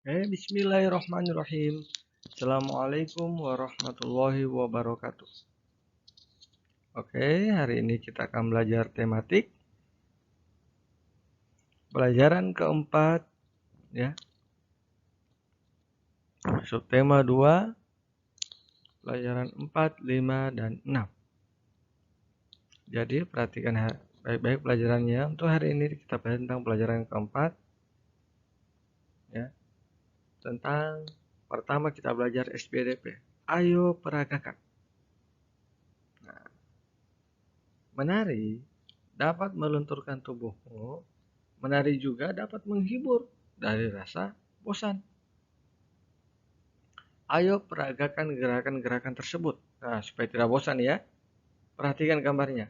Bismillahirrahmanirrahim. Assalamualaikum warahmatullahi wabarakatuh. Oke, hari ini kita akan belajar tematik. Pelajaran keempat, ya. Subtema 2, pelajaran 4, 5, dan 6. Jadi, perhatikan baik-baik pelajarannya. Untuk hari ini kita belajar tentang pelajaran keempat, ya. Tentang pertama kita belajar SPDP. Ayo peragakan. Menari dapat melunturkan tubuhmu. Menari juga dapat menghibur dari rasa bosan. Ayo peragakan gerakan-gerakan tersebut. Nah, supaya tidak bosan ya. Perhatikan gambarnya.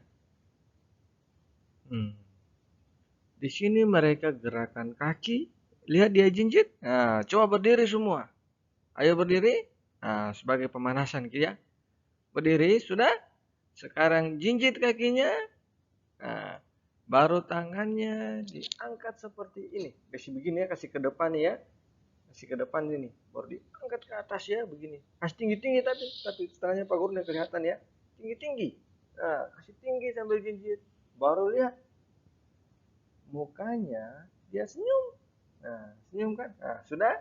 Di sini mereka gerakan kaki. Lihat dia jinjit. Nah, coba berdiri semua. Ayo berdiri. Nah, sebagai pemanasan ya. Berdiri, sudah? Sekarang jinjit kakinya. Nah, baru tangannya diangkat seperti ini. Kasih begini ya, kasih ke depan ya. Kasih ke depan ini. Baru diangkat ke atas ya, begini. Kasih tinggi-tinggi tapi setelahnya Pak Guru kelihatan ya. Tinggi-tinggi. Nah, kasih tinggi sambil jinjit. Baru lihat mukanya dia senyum. Nah, senyum kan? Nah, sudah.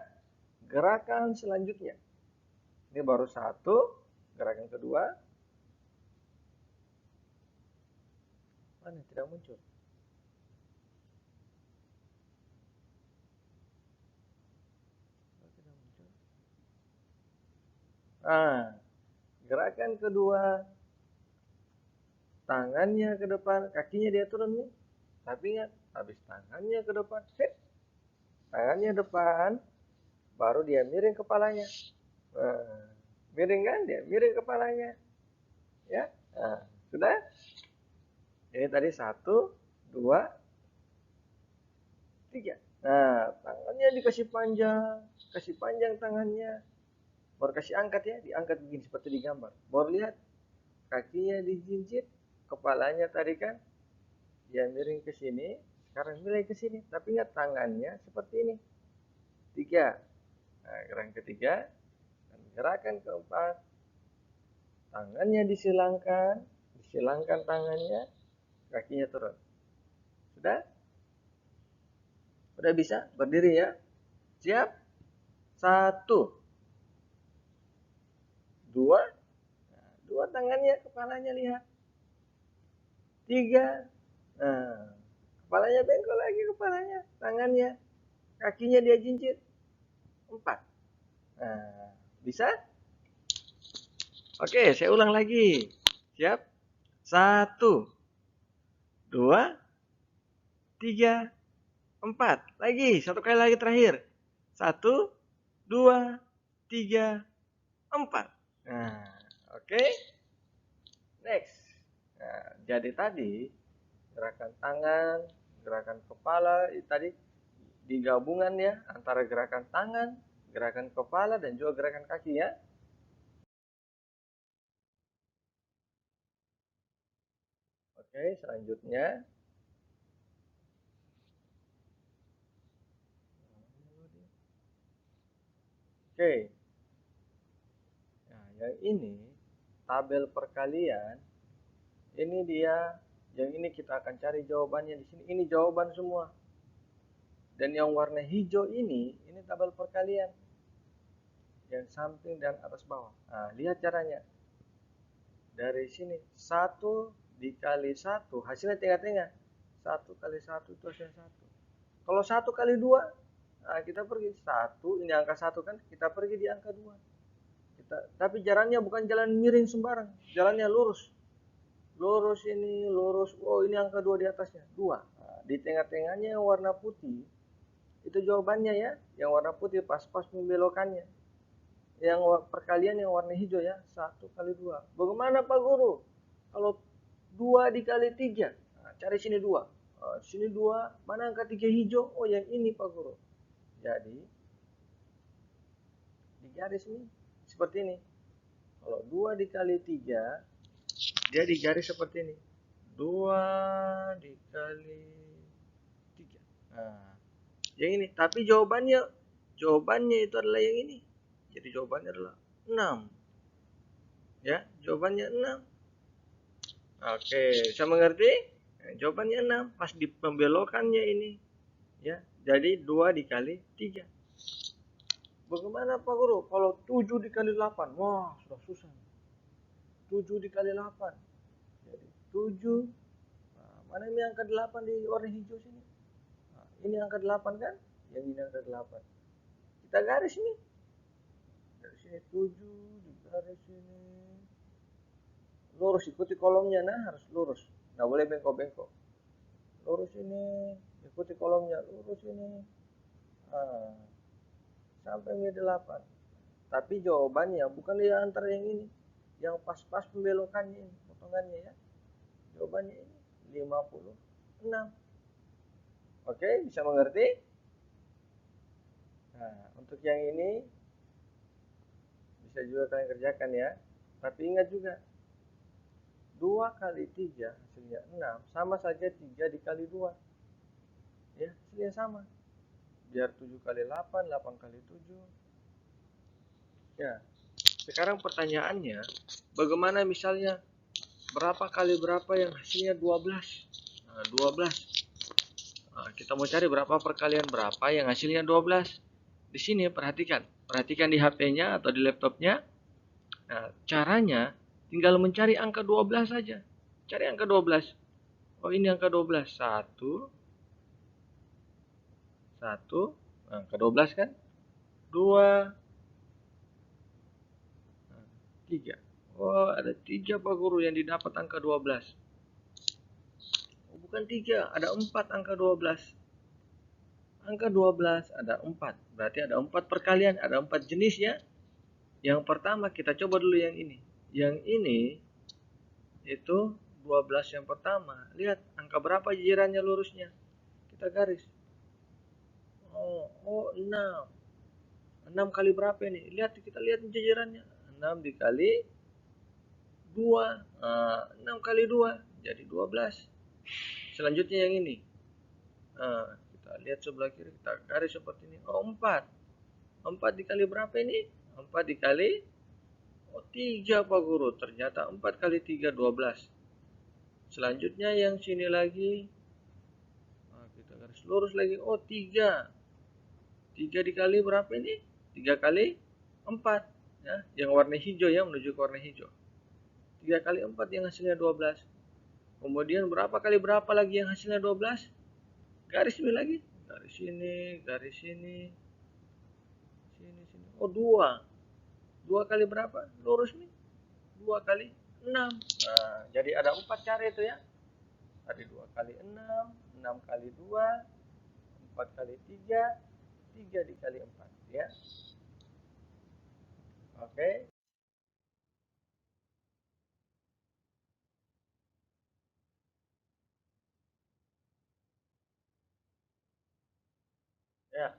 Gerakan selanjutnya. Ini baru satu. Gerakan kedua. Mana tidak muncul? Nah, gerakan kedua. Tangannya ke depan, kakinya dia turun nih. Tapi ingat, habis tangannya ke depan, set. Tangannya depan, baru dia miring kepalanya. Nah, miring kan dia, miring kepalanya. Ya, nah, sudah. Ini tadi 1, 2, 3. Nah, tangannya dikasih panjang tangannya. Baru kasih angkat ya, diangkat begini seperti di gambar. Baru lihat, kakinya dijinjit, kepalanya tadi kan dia miring ke sini, sekarang miring ke sini. Tapi ingat tangannya seperti ini. 3. Nah, gerakan ketiga. Dan gerakan keempat. Tangannya disilangkan tangannya, kakinya turun. Sudah? Sudah bisa? Berdiri ya. Siap? 1, 2. Nah, 2 tangannya, kepalanya lihat. 3. Nah, kepalanya bengkok lagi kepalanya, tangannya, kakinya dia jinjit. 4. Nah, bisa? Oke, saya ulang lagi. Siap? 1, 2, 3, 4. Lagi, satu kali lagi terakhir. 1, 2, 3, 4. Nah, oke. Next. Nah, jadi tadi gerakan tangan, gerakan kepala, tadi digabungan ya antara gerakan tangan, gerakan kepala, dan juga gerakan kaki ya. Oke, selanjutnya. Oke. Nah, yang ini tabel perkalian. Ini dia, yang ini kita akan cari jawabannya di sini. Ini jawaban semua. Dan yang warna hijau ini tabel perkalian. Yang samping dan atas bawah. Nah, lihat caranya. Dari sini 1 dikali 1, hasilnya tengah-tengah. 1 kali 1 itu hasilnya 1. Kalau 1 kali 2, nah kita pergi 1, ini angka 1 kan, kita pergi di angka 2. Tapi jalannya bukan jalan miring sembarang, jalannya lurus. Lurus ini, lurus. Oh, ini angka 2 di atasnya, 2. Nah, di tengah-tengahnya yang warna putih, itu jawabannya ya. Yang warna putih pas-pas membelokannya. Yang perkalian yang warna hijau ya, 1 kali 2. Bagaimana Pak Guru? Kalau 2 dikali 3, nah, cari sini 2. Sini 2, mana angka 3 hijau? Oh, yang ini Pak Guru. Jadi, di garis ini seperti ini. Kalau 2 dikali 3, dia di garis seperti ini. 2 dikali 3. Nah, yang ini. Tapi jawabannya jawabannya itu adalah yang ini. Jadi jawabannya adalah 6. Ya, jawabannya 6. Oke, bisa mengerti? Nah, jawabannya 6. Pas di pembelokannya ini. Ya, jadi 2 dikali 3. Bagaimana Pak Guru? Kalau 7 dikali 8, wah sudah susah. 7 dikali 8. Jadi 7. Nah, mana ini angka 8 di warna hijau sini? Nah, ini angka 8 kan? Yang ini angka 8. Kita garis ini. Dari sini 7 di garis ini. Lurus, ikuti kolomnya, nah harus lurus. Nggak boleh bengkok-bengkok. Lurus ini, ikuti kolomnya, lurus ini. Nah, sampai ini 8. Tapi jawabannya bukan di antara yang ini. Yang pas-pas pembelokannya ini, potongannya ya. Jawabannya ini 56. Oke, bisa mengerti? Nah, untuk yang ini bisa juga kalian kerjakan ya. Tapi ingat juga, 2 kali 3 hasilnya 6, sama saja 3 dikali 2. Ya, hasilnya sama. Biar 7 kali 8, 8 kali 7. Ya, sekarang pertanyaannya, bagaimana misalnya berapa kali berapa yang hasilnya 12? Nah, 12. Nah, kita mau cari berapa perkalian berapa yang hasilnya 12. Di sini perhatikan. Perhatikan di HP-nya atau di laptopnya. Nah, caranya tinggal mencari angka 12 saja. Cari angka 12. Oh, ini angka 12. 1, 1, angka 12 kan? 2, 3. Oh, ada 3 Pak Guru yang didapat angka 12. Oh, bukan 3, ada 4 angka 12. Angka 12 ada 4. Berarti ada 4 perkalian, ada 4 jenis ya. Yang pertama kita coba dulu yang ini. Yang ini itu 12 yang pertama. Lihat angka berapa jirannya lurusnya. Kita garis. Oh 6. 6 kali berapa ini? Lihat, kita lihat jajarannya. 6 dikali 2. 6 kali 2 jadi 12. Selanjutnya yang ini. Kita lihat sebelah kiri, kita garis seperti ini. Oh 4. 4 dikali berapa ini? 4 dikali 3 Pak Guru. Ternyata 4 kali 3 12. Selanjutnya yang sini lagi. Kita garis lurus lagi. Oh 3. 3 dikali berapa ini? 3 kali 4. Ya, yang warna hijau ya, menuju ke warna hijau. 3 kali 4 yang hasilnya 12. Kemudian berapa kali berapa lagi yang hasilnya 12? Garis ini lagi. Garis ini, garis ini. Sini, sini. Oh 2. 2 kali berapa? Lurus nih. 2 kali 6. Nah, jadi ada 4 cara itu ya. Tadi 2 kali 6, 6 kali 2, 4 kali 3, 3 dikali 4 ya. Oke. Ya.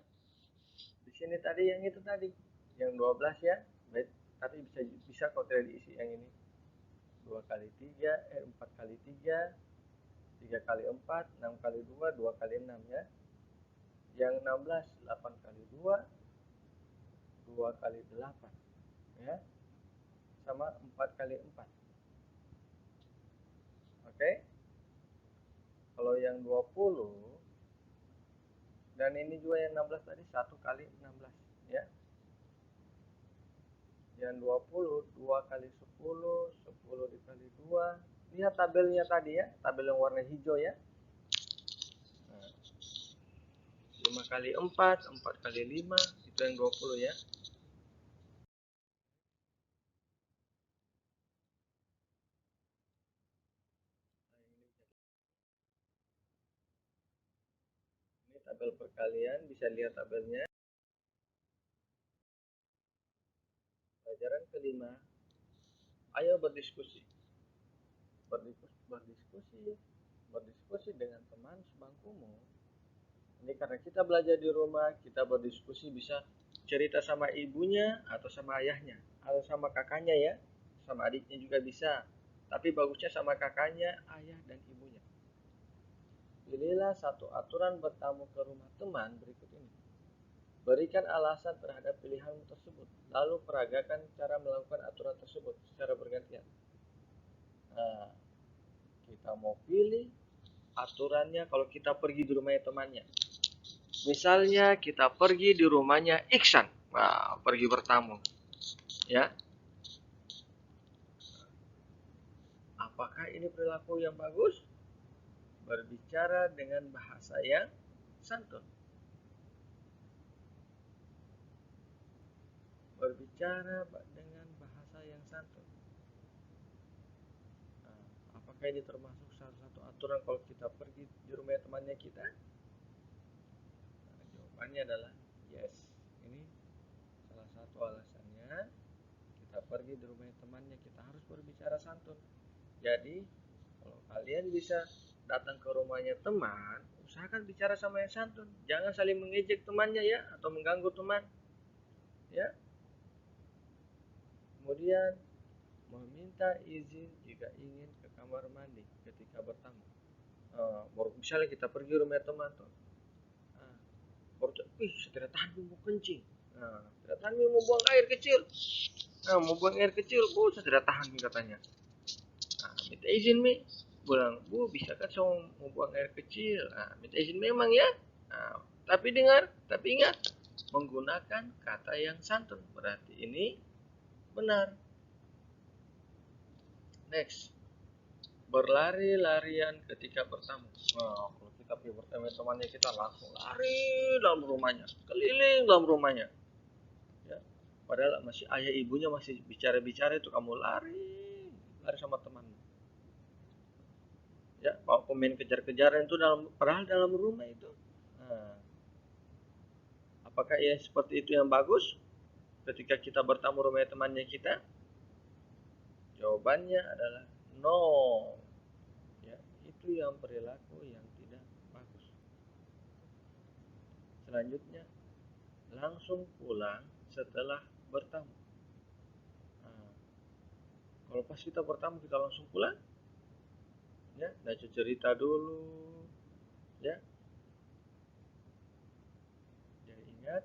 Di sini tadi yang itu tadi. Yang 12 ya. Baik, tapi bisa kok tidak diisi yang ini. 2 kali 3, 4 kali 3, 3 kali 4, 6 kali 2, 2 kali 6 ya. Yang 16, 8 kali 2, 2 kali 8 ya. Sama 4 kali 4. Oke. Kalau yang 20 dan ini juga yang 16 tadi 1 kali 16 ya. Yang 20 2 kali 10, 10 dikali 2. Lihat tabelnya tadi ya, tabel yang warna hijau ya. 5 kali 4, 4 kali 5, itu yang 20 ya. Ini tabel perkalian, bisa lihat tabelnya. Pelajaran kelima, ayo berdiskusi. Berdiskusi dengan teman sebangkumu. Ini karena kita belajar di rumah, kita berdiskusi bisa cerita sama ibunya atau sama ayahnya, atau sama kakaknya ya, sama adiknya juga bisa. Tapi bagusnya sama kakaknya, ayah dan ibunya. Pilihlah satu aturan bertamu ke rumah teman berikut ini. Berikan alasan terhadap pilihanmu tersebut, lalu peragakan cara melakukan aturan tersebut secara bergantian. Nah, kita mau pilih aturannya kalau kita pergi di rumahnya temannya. Misalnya kita pergi di rumahnya Iksan, nah, pergi bertamu, ya. Apakah ini perilaku yang bagus? Berbicara dengan bahasa yang santun. Berbicara dengan bahasa yang santun. Nah, apakah ini termasuk salah satu aturan kalau kita pergi di rumah temannya kita? Nah, jawabannya adalah yes. Ini salah satu alasannya kita pergi di rumah temannya kita harus berbicara santun. Jadi kalau kalian bisa datang ke rumahnya teman, usahakan bicara sama yang santun. Jangan saling mengejek temannya ya, atau mengganggu teman. Ya. Kemudian meminta izin jika ingin ke kamar mandi ketika bertamu. Misalnya kita pergi rumah teman tuh, saya tidak tahan mau kencing. Tidak tahan mau buang air kecil. Mau buang air kecil, saya tidak tahan katanya. Minta izin mi, bilang bu bisa kan saya mau buang air kecil. Minta izin memang ya. Tapi ingat menggunakan kata yang santun, berarti ini benar. Next, berlari-larian ketika bertamu. Kalau kita pergi bertemu temannya kita langsung lari dalam rumahnya, keliling dalam rumahnya. Ya, padahal masih ayah ibunya masih bicara-bicara itu kamu lari sama temanmu. Ya, bawa pemain kejar-kejaran itu padahal dalam rumah itu. Nah, apakah ya seperti itu yang bagus ketika kita bertamu rumah temannya kita? Jawabannya adalah no. Ya, itu yang perilaku yang tidak bagus. Selanjutnya, langsung pulang setelah bertamu. Kalau pas kita bertamu kita langsung pulang, ya, baca cerita dulu, ya. Jadi ingat,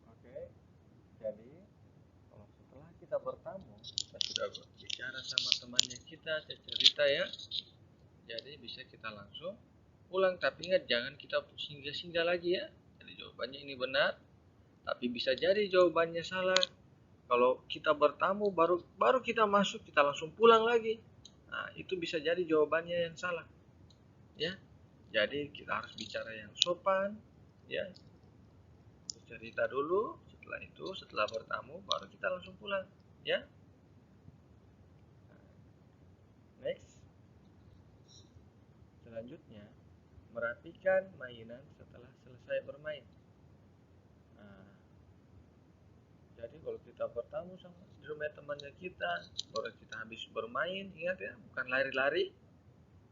oke. Jadi kalau setelah kita bertamu, kita sudah bicara sama temannya kita, cerita ya. Jadi bisa kita langsung pulang, tapi ingat jangan kita singgah-singgah lagi ya. Jadi jawabannya ini benar, tapi bisa jadi jawabannya salah. Kalau kita bertamu baru kita masuk kita langsung pulang lagi. Nah, itu bisa jadi jawabannya yang salah. Ya. Jadi kita harus bicara yang sopan, ya. Cerita dulu, setelah itu setelah bertamu baru kita langsung pulang, ya. Next. Selanjutnya, merapikan mainan setelah selesai bermain. Nah, jadi kalau kita bertamu sama di rumah temannya kita, baru kita habis bermain, ingat ya, bukan lari-lari.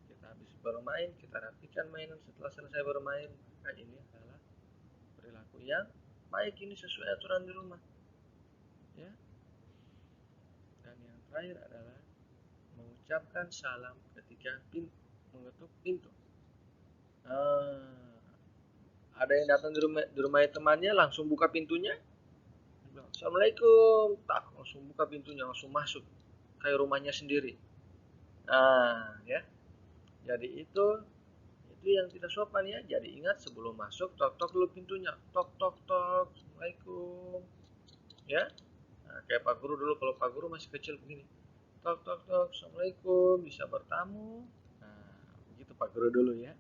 Kita habis bermain, kita rapikan mainan setelah selesai bermain. Maka ini adalah perilaku yang baik, ini sesuai aturan di rumah. Ya. Dan yang terakhir adalah mengucapkan salam ketika mengetuk pintu. Ada yang datang di rumah temannya langsung buka pintunya. Assalamualaikum, tak langsung buka pintunya, langsung masuk kayak rumahnya sendiri. Ya. Jadi itu yang tidak sopan ya. Jadi ingat sebelum masuk tok-tok dulu pintunya. Tok tok tok. Assalamualaikum. Ya. Kayak Pak Guru dulu, kalau Pak Guru masih kecil begini. Tok tok tok. Assalamualaikum, bisa bertamu. Begitu Pak Guru dulu ya.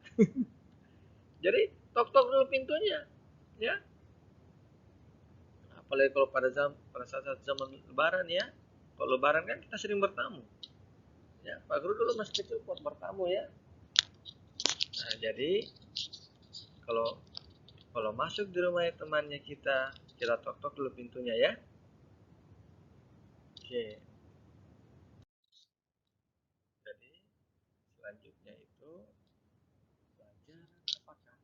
Jadi tok tok dulu pintunya. Ya. Apalagi kalau pada saat zaman lebaran ya. Kalau lebaran kan kita sering bertamu. Ya, Pak Guru dulu masih kecil buat bertamu ya. Nah, jadi kalau masuk di rumah temannya kita tok-tok dulu pintunya ya. Oke. Jadi selanjutnya itu pelajaran apakah?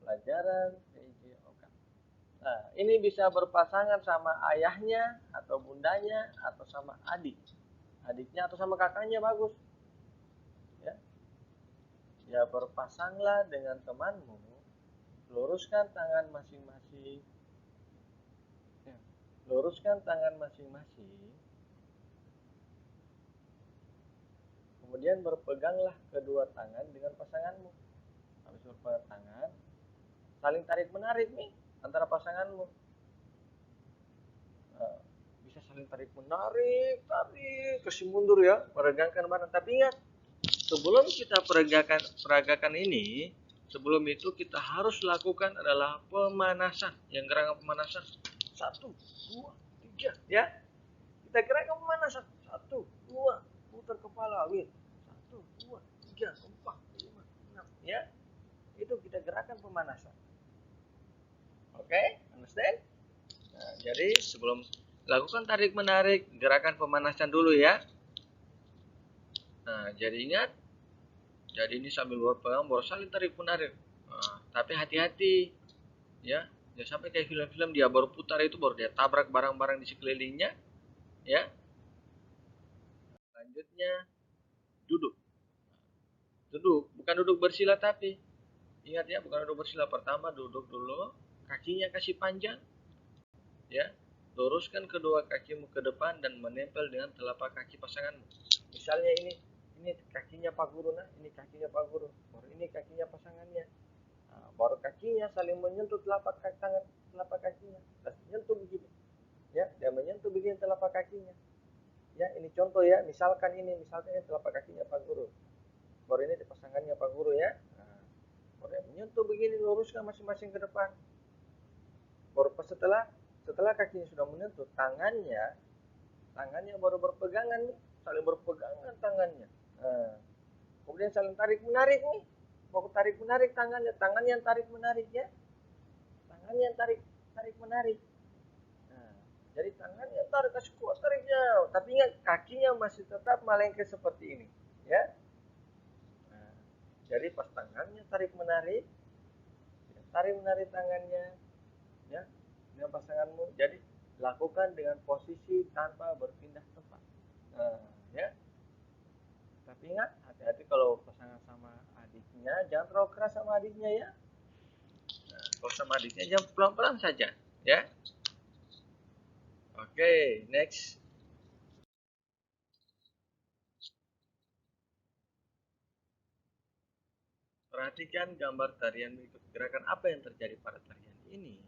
Pelajaran PJOK. Nah, ini bisa berpasangan sama ayahnya atau bundanya atau sama adiknya atau sama kakaknya bagus. Ya. Ya berpasanglah dengan temanmu, luruskan tangan masing-masing, ya, luruskan tangan masing-masing, kemudian berpeganglah kedua tangan dengan pasanganmu. Habis berpegang tangan, saling tarik menarik nih antara pasanganmu. Nah, bisa saling tarik menarik, kasih mundur ya, meregangkan badan. Tapi ingat, sebelum kita peragakan ini, sebelum itu kita harus lakukan adalah pemanasan. Yang gerakan pemanasan 1, 2, 3 ya. Kita gerakan pemanasan 1, 2, putar kepala, win. 1, 2, 3, 4, 5, 6 ya. Itu kita gerakan pemanasan. Oke, understand? Nah, jadi sebelum lakukan tarik menarik, gerakan pemanasan dulu ya. Nah, jadi ingat, jadi ini sambil berpegang baru saling tarik menarik. Nah, tapi hati-hati ya, jangan sampai kayak film-film dia baru putar itu baru dia tabrak barang-barang di sekelilingnya ya. Selanjutnya duduk. Duduk, bukan duduk bersila tapi ingat ya, bukan duduk bersila. Pertama duduk dulu, kakinya kasih panjang ya. Luruskan kedua kakimu ke depan dan menempel dengan telapak kaki pasanganmu. Misalnya ini kakinya Pak Guru, nah ini kakinya Pak Guru, baru ini kakinya pasangannya. Nah, baru kakinya saling menyentuh telapak tangan, telapak kakinya, dan menyentuh begini. Ya, dia menyentuh begini telapak kakinya. Ya, ini contoh ya, misalkan ini telapak kakinya Pak Guru. Baru ini pasangannya Pak Guru ya. Nah, baru dia menyentuh begini, luruskan masing-masing ke depan. Baru setelah kakinya sudah menyentuh, tangannya baru berpegangan nih, saling berpegangan tangannya. Nah, kemudian saling tarik menarik nih, mau tarik menarik tangannya yang tarik menarik ya, tangannya yang tarik menarik. Nah, jadi tangannya tarik, kasih kuat tariknya, tapi ingat kakinya masih tetap melengket seperti ini ya. Nah, jadi pas tangannya tarik menarik tangannya ya dengan pasanganmu, jadi lakukan dengan posisi tanpa berpindah tempat. Nah, ya. Tapi ingat, hati-hati kalau pasangan sama adiknya, jangan terlalu keras sama adiknya ya. Nah, kalau sama adiknya jangan pelan-pelan saja, ya. Oke, next. Perhatikan gambar tarian berikut. Gerakan apa yang terjadi pada tarian ini?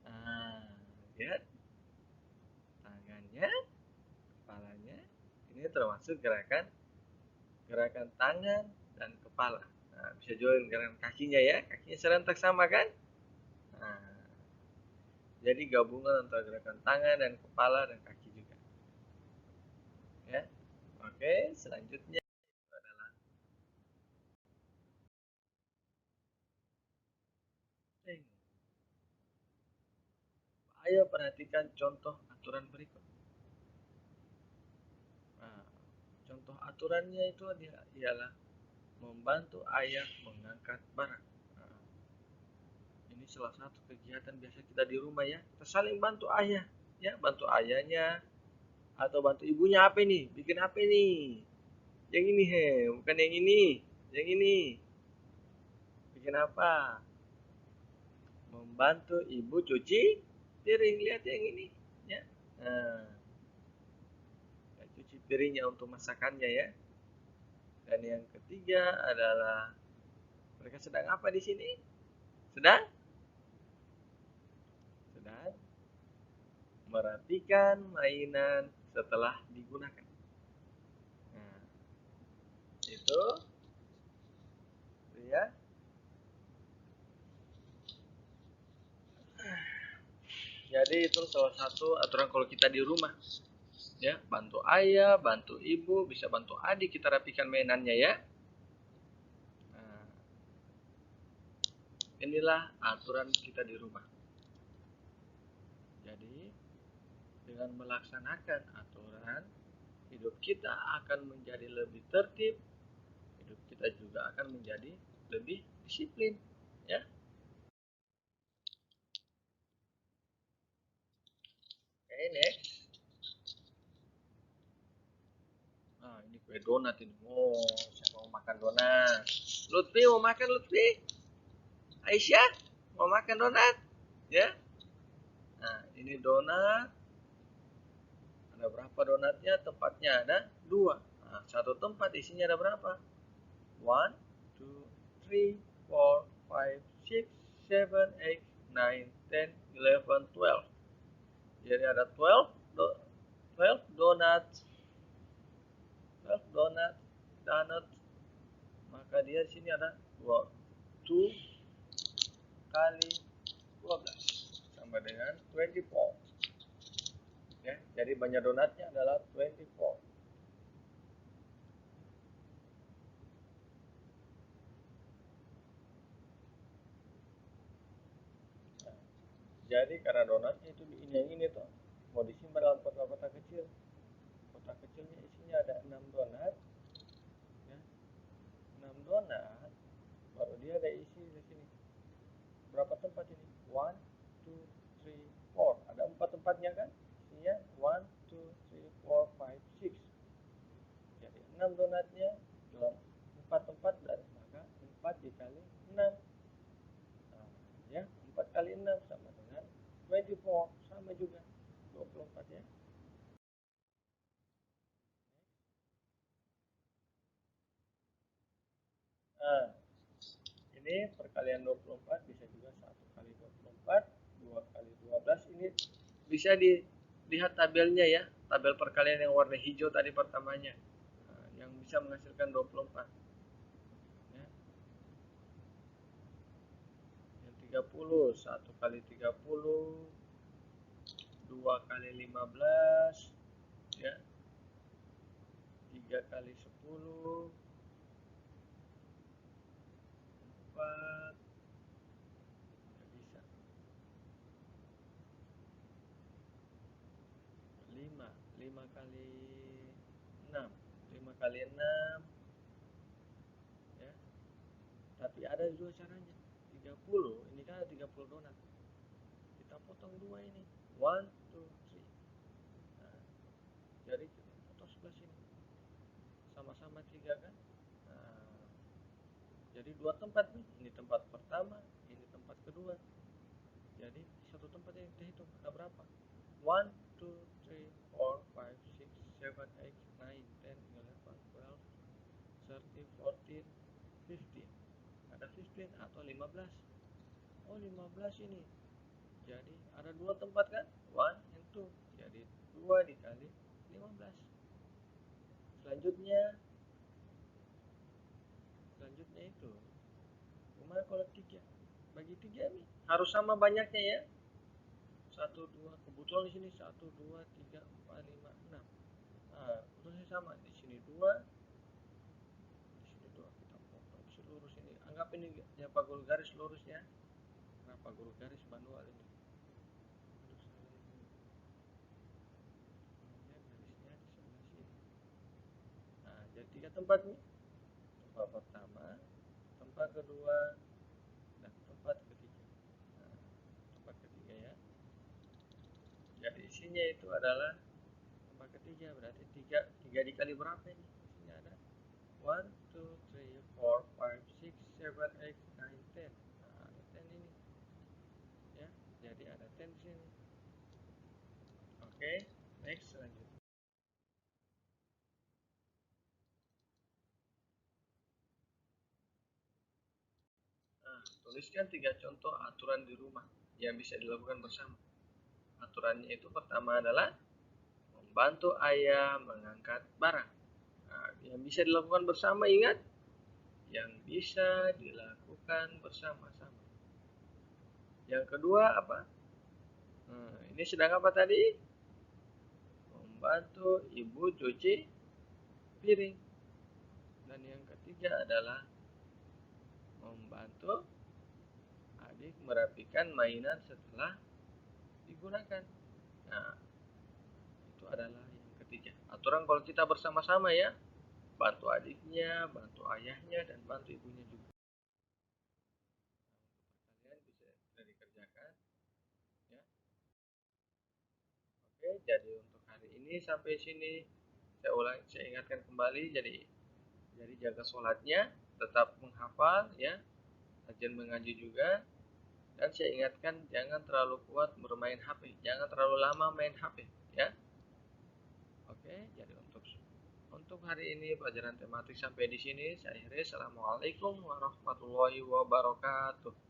Nah, lihat tangannya, kepalanya. Ini termasuk gerakan tangan dan kepala. Nah, bisa juga gerakan kakinya ya. Kakinya serentak sama kan? Nah, jadi gabungan antara gerakan tangan dan kepala dan kaki juga. Ya. Oke, selanjutnya adalah ring. Ayo perhatikan contoh aturan berikut. Nah, contoh aturannya itu ialah membantu ayah mengangkat barang. Nah, ini salah satu kegiatan biasa kita di rumah ya. Kita saling bantu ayah, ya, bantu ayahnya atau bantu ibunya apa nih? Bikin apa nih? Yang ini bukan yang ini. Yang ini. Bikin apa? Membantu ibu cuci piring. Lihat yang ini, ya. Nah, cuci piringnya untuk masakannya ya. Dan yang ketiga adalah mereka sedang apa di sini? Sedang sedang merapikan mainan setelah digunakan. Nah, itu ya. Jadi itu salah satu aturan kalau kita di rumah. Ya, bantu ayah, bantu ibu, bisa bantu adik kita rapikan mainannya ya. Nah, inilah aturan kita di rumah. Jadi, dengan melaksanakan aturan, hidup kita akan menjadi lebih tertib, hidup kita juga akan menjadi lebih disiplin, ya. Oke, next. Nah, ini Donat ini. Oh, siapa mau makan donat? Lutfi mau makan Lutfi? Aisyah mau makan donat? Ya. Nah, ini donat. Ada berapa donatnya? Tempatnya ada 2. Nah, satu tempat isinya ada berapa? 1, 2, 3, 4, 5, 6, 7, 8, 9, 10, 11, 12. Jadi ada 12 donuts, 12 donut. Maka dia di sini ada 2 kali 12 sama dengan 24. Ya, jadi banyak donatnya adalah 24. Nah, jadi karena donatnya itu ini yang ini tuh mau disimpan dalam kotak-kotak kecil. Kotak kecilnya isinya ada 6 donat, ya. 6 donat, baru dia ada isi di sini. Berapa tempat ini? 1, 2, 3, 4. Ada 4 tempatnya kan? Isinya 1, 2, 3, 4, 5, 6. Jadi 6 donatnya dalam 4 tempat, dan maka 4 dikali 6. Nah, ya, 4 kali 6 sama dengan 24, sama juga 24 ya. Nah, ini perkalian 24 bisa juga 1 kali 24, 2 kali 12. Ini bisa dilihat tabelnya ya, tabel perkalian yang warna hijau tadi pertamanya. Nah, yang bisa menghasilkan 24. Ya. Yang 30, 1 kali 30, 2 kali 15, ya. 3 kali 10, 4, nggak bisa. 5, 5 kali 6, 5 kali 6, ya. Tapi ada dua caranya. 30, ini kan ada 30 donat. Kita potong dua ini. 1, 2, 3. Nah, jadi kita potong sebelah sini. Sama-sama 3 kan? Nah, jadi dua tempat nih. Ini tempat pertama, ini tempat kedua. Jadi satu tempat yang kita hitung ada berapa? 1, 2, 3, 4, 5, 6, 7, 8, 9, 10, 11, 12, 13, 14, 15. Ada 15 atau 15. Oh, 15 ini. Jadi ada dua tempat kan? 1 and 2. Jadi 2 dikali 15. Selanjutnya, selanjutnya itu gimana kalau 3? Bagi 3 nih. Harus sama banyaknya ya. Satu, 2, kebetulan di sini 1, 2, 3, 4, 5, 6. Nah, kebetulan sama. Di sini 2, di sini 2. Kita potong seluruh sini. Anggap ini ya pagol garis lurus ya. Nah, pagol garis manual ini. Aduh, salah ini. Garisnya di sebelah sini. Nah, jadi 3 tempat nih. Tempat pertama, tempat kedua, dan tempat ketiga. Nah, tempat ketiga ya. Jadi isinya itu adalah tempat ketiga, berarti 3, 3 dikali berapa ini? Isinya ada 1, 2, 3, 4, 5, 6, 7, 8, 9, 10. Nah, ada 10 ini. Ya, jadi ada 10 di sini. Oke, next selanjutnya. Nah, tuliskan 3 contoh aturan di rumah yang bisa dilakukan bersama. Aturannya itu pertama adalah membantu ayah mengangkat barang. Nah, yang bisa dilakukan bersama, ingat, yang bisa dilakukan bersama-sama. Yang kedua apa? Ini sedang apa tadi? Membantu ibu cuci piring. Dan yang ketiga adalah membantu adik merapikan mainan setelah digunakan. Nah, itu adalah yang ketiga. Aturan kalau kita bersama-sama ya, bantu adiknya, bantu ayahnya, dan bantu ibunya juga. Kalian bisa dikerjakan ya. Oke, jadi untuk hari ini sampai sini. saya ingatkan kembali, jadi jaga sholatnya, tetap menghafal ya, rajin mengaji juga. Dan saya ingatkan jangan terlalu kuat bermain HP, jangan terlalu lama main HP ya. Oke, jadi untuk hari ini pelajaran tematik sampai di sini saya akhiri. Assalamualaikum warahmatullahi wabarakatuh.